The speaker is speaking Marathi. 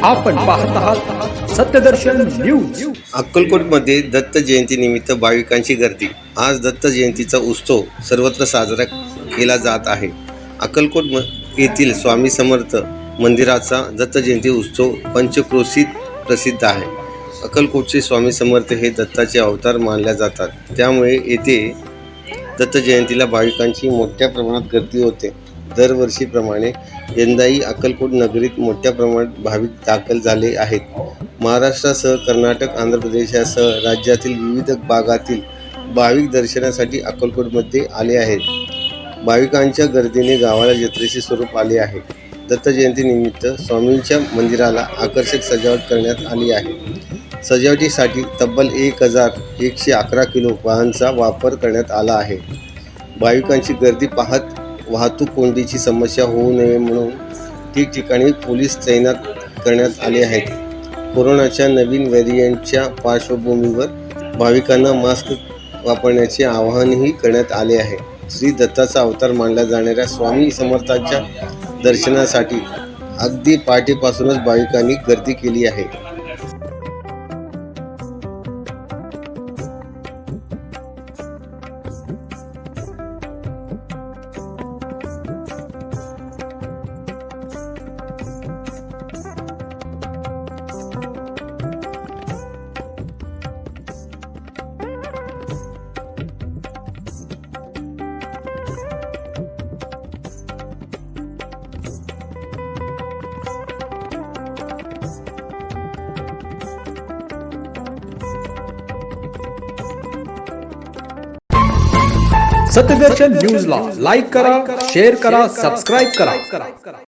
आपण पाहत आहात सत्यदर्शन न्यूज। अक्कलकोटमध्ये दत्त जयंती निमित्त भाविकांची गर्दी। आज दत्त जयंतीचा उत्सव सर्वत्र साजरा केला जात आहे। अक्कलकोट येथील स्वामी समर्थ मंदिराचा दत्त जयंती उत्सव पंचक्रोशीत प्रसिद्ध आहे। अक्कलकोटचे स्वामी समर्थ हे दत्ताचे अवतार मानले जातात, त्यामुळे येथे दत्त जयंतीला भाविकांची मोठ्या प्रमाणात गर्दी होते। दरवर्षीप्रमाणे यंदाही अक्कलकोट नगरीत मोठ्या प्रमाणात भाविक दाखल झाले आहेत। महाराष्ट्रासह कर्नाटक, आंध्र प्रदेशासह राज्यातील विविध भागातील भाविक दर्शनासाठी अक्कलकोटमध्ये आले आहेत। भाविकांच्या गर्दीने गावाला जत्रेचे स्वरूप आले आहे। दत्त जयंतीनिमित्त स्वामींच्या मंदिराला आकर्षक सजावट करण्यात आली आहे। सजावटीसाठी तब्बल 1111 किलो वाहनांचा वापर करण्यात आला आहे। भाविकांची गर्दी पाहत वाहतूक कोंडीची समस्या होऊ नये म्हणून ठिकठिकाणी पोलीस तैनात करण्यात आले आहेत। कोरोनाच्या नवीन व्हेरियंटच्या पार्श्वभूमीवर भाविकांना मास्क वापरण्याचे आवाहनही करण्यात आले आहे। श्री दत्ताचा अवतार मानल्या जाणाऱ्या स्वामी समर्थांच्या दर्शनासाठी अगदी पहाटेपासूनच भाविकांनी गर्दी केली आहे। सत्यदर्शन न्यूजला लाईक करा, शेअर करा, सबस्क्राईब करा।